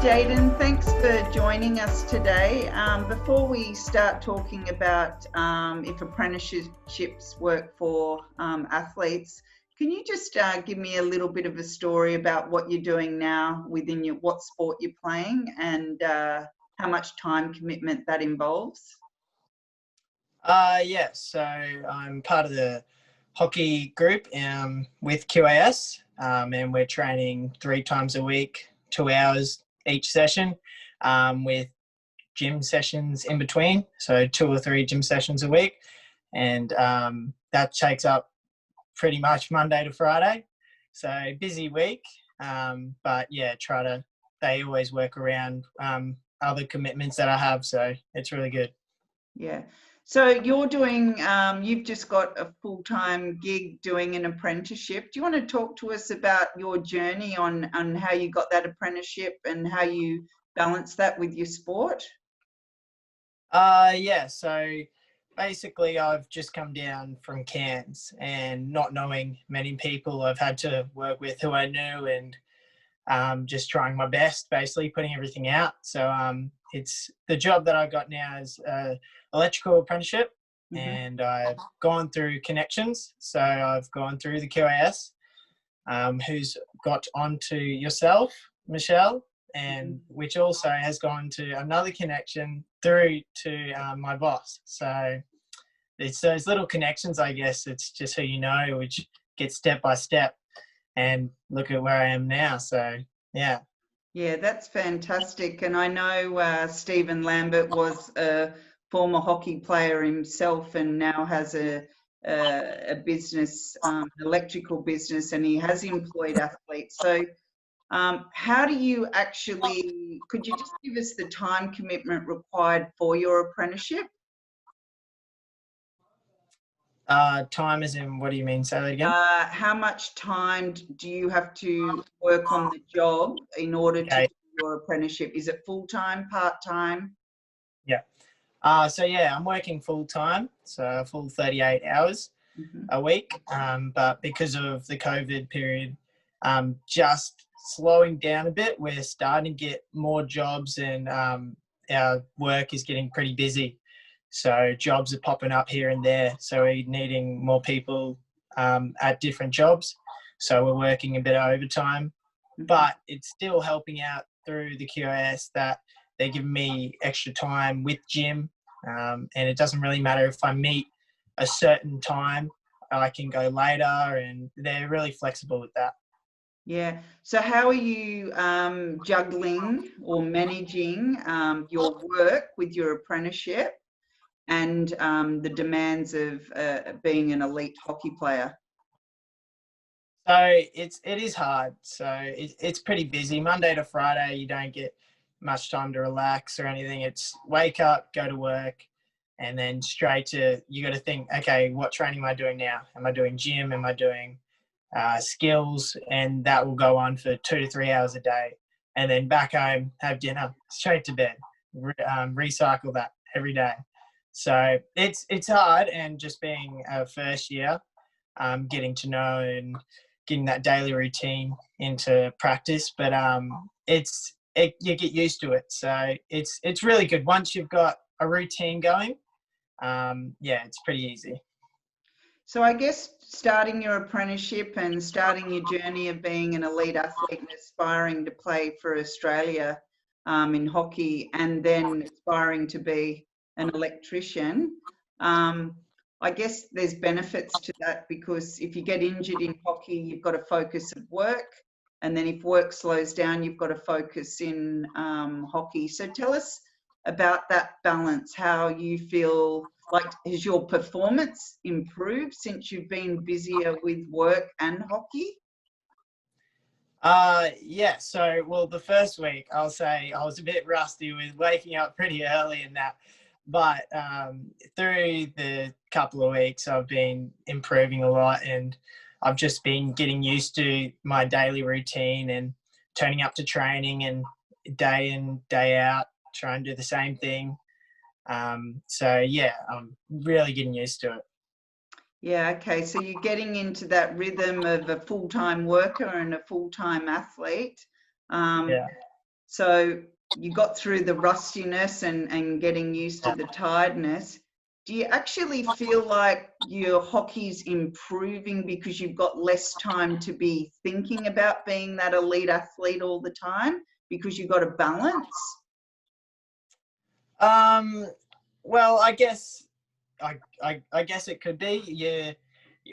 Jaden, thanks for joining us today. Before we start talking about if apprenticeships work for athletes, can you just give me a little bit of a story about what you're doing now within what sport you're playing and how much time commitment that involves? Yeah, so I'm part of the hockey group with QAS, and we're training 3 times a week, 2 hours each session, with gym sessions in between, so 2 or 3 gym sessions a week, and that takes up pretty much Monday to Friday. So busy week, but yeah, they always work around other commitments that I have, so it's really good. Yeah. So you're doing, you've just got a full-time gig doing an apprenticeship. Do you want to talk to us about your journey on how you got that apprenticeship and how you balance that with your sport? Yeah, so basically I've just come down from Cairns and not knowing many people I've had to work with who I knew, and just trying my best, basically putting everything out. So it's the job that I got now is electrical apprenticeship, and I've gone through connections. So I've gone through the QAS, who's got onto yourself, Michelle, and which also has gone to another connection through to my boss. So it's those little connections, I guess. It's just who you know, which gets step by step, and look at where I am now. So yeah. Yeah, that's fantastic. And I know Stephen Lambert was a former hockey player himself and now has a business, electrical business, and he has employed athletes. So how do you actually, could you just give us the time commitment required for your apprenticeship? Time as in, what do you mean? Say that again. How much time do you have to work on the job in order to Okay. do your apprenticeship? Is it full-time, part-time? Yeah. So yeah, I'm working full time, so a full 38 hours a week. But because of the COVID period, just slowing down a bit. We're starting to get more jobs, and our work is getting pretty busy. So jobs are popping up here and there. So we're needing more people at different jobs. So we're working a bit of overtime, but it's still helping out through the QAS that they're giving me extra time with gym. And it doesn't really matter if I meet a certain time, I can go later, and they're really flexible with that. Yeah. So how are you juggling or managing your work with your apprenticeship and the demands of being an elite hockey player? So it is hard. So it's pretty busy. Monday to Friday, you don't get much time to relax or anything. It's wake up, go to work, and then straight to, you got to think, okay, what training am I doing now? Am I doing gym? Am I doing skills? And that will go on for 2 to 3 hours a day. And then back home, have dinner, straight to bed, recycle that every day. So it's hard, and just being a first year, getting to know and getting that daily routine into practice. But you get used to it. So it's really good once you've got a routine going. Yeah, it's pretty easy. So I guess starting your apprenticeship and starting your journey of being an elite athlete and aspiring to play for Australia in hockey, and then aspiring to be an electrician, I guess there's benefits to that, because if you get injured in hockey, you've got a focus of work. And then if work slows down, you've got to focus in hockey. So tell us about that balance, how you feel. Like, has your performance improved since you've been busier with work and hockey? Yeah, so, well, the first week, I'll say I was a bit rusty with waking up pretty early and that. But through the couple of weeks, I've been improving a lot, and I've just been getting used to my daily routine and turning up to training and day in, day out, trying to do the same thing. So yeah, I'm really getting used to it. Yeah, okay. So you're getting into that rhythm of a full-time worker and a full-time athlete. Um, Yeah. So you got through the rustiness and getting used to the tiredness. Do you actually feel like your hockey's improving because you've got less time to be thinking about being that elite athlete all the time because you've got a balance? Well, I guess I guess it could be. You're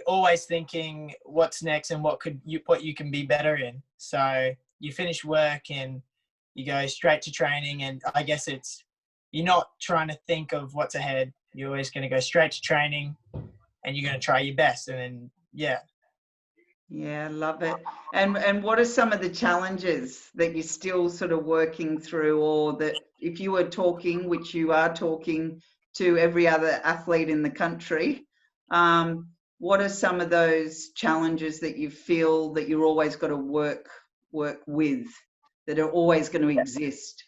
always thinking what's next and what you can be better in. So you finish work and you go straight to training, and I guess you're not trying to think of what's ahead. You're always going to go straight to training, and you're going to try your best. And then Yeah, love it. And what are some of the challenges that you're still sort of working through, or that if you were talking, which you are talking to every other athlete in the country, what are some of those challenges that you feel that you're always got to work with, that are always going to exist?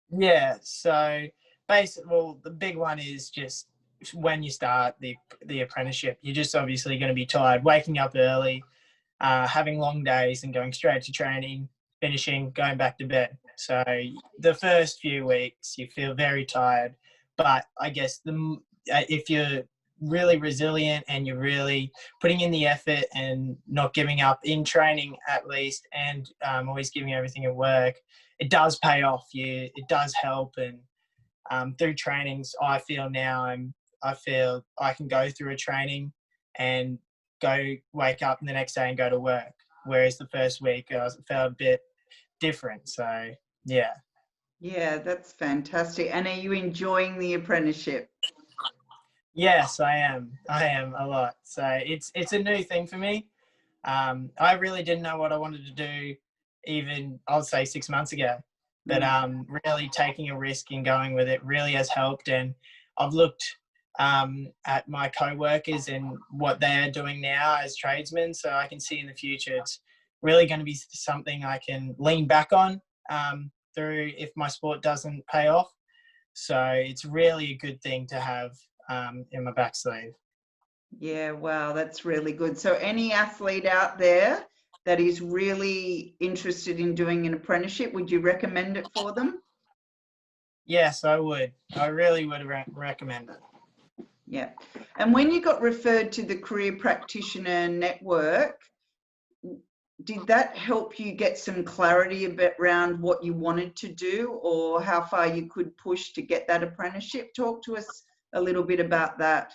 Yeah. So basically, well, the big one is just when you start the apprenticeship, you're just obviously going to be tired, waking up early, having long days and going straight to training, finishing, going back to bed. So the first few weeks you feel very tired, but I guess if you're really resilient and you're really putting in the effort and not giving up in training at least, and always giving everything at work, it does pay off. It does help. And through trainings, I feel I can go through a training and wake up the next day and go to work. Whereas the first week I felt a bit different. So yeah. Yeah, that's fantastic. And are you enjoying the apprenticeship? Yes, I am a lot. So it's a new thing for me. I really didn't know what I wanted to do even, I'll say 6 months ago. But really taking a risk and going with it really has helped. And I've looked at my co-workers and what they're doing now as tradesmen, so I can see in the future it's really going to be something I can lean back on through if my sport doesn't pay off. So it's really a good thing to have in my back sleeve. Yeah, wow, that's really good. So any athlete out there that is really interested in doing an apprenticeship, would you recommend it for them? Yes, I would. I really would recommend it. Yeah. And when you got referred to the Career Practitioner Network, did that help you get some clarity around what you wanted to do, or how far you could push to get that apprenticeship? Talk to us a little bit about that.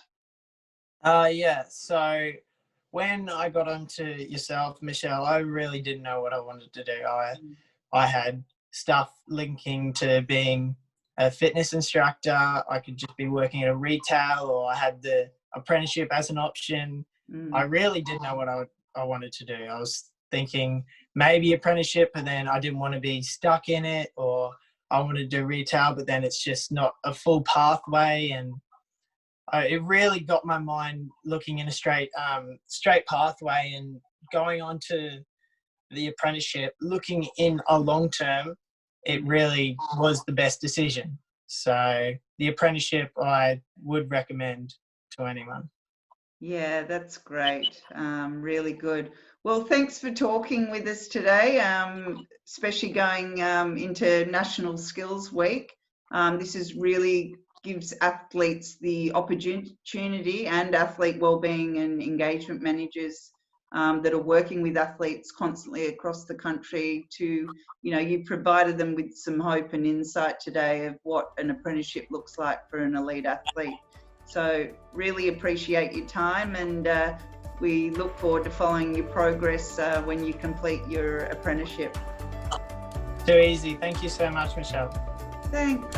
Yeah. So when I got onto yourself, Michelle, I really didn't know what I wanted to do. I had stuff linking to being a fitness instructor. I could just be working at a retail, or I had the apprenticeship as an option. I really didn't know what I wanted to do. I was thinking maybe apprenticeship, but then I didn't want to be stuck in it, or I wanted to do retail, but then it's just not a full pathway. And it really got my mind looking in a straight pathway, and going on to the apprenticeship, looking in a long term, it really was the best decision. So the apprenticeship I would recommend to anyone. Yeah, that's great. Really good. Well, thanks for talking with us today, especially going into National Skills Week. This is really gives athletes the opportunity, and athlete wellbeing and engagement managers that are working with athletes constantly across the country to, you provided them with some hope and insight today of what an apprenticeship looks like for an elite athlete. So really appreciate your time, and we look forward to following your progress when you complete your apprenticeship. Too easy. Thank you so much, Michelle. Thanks.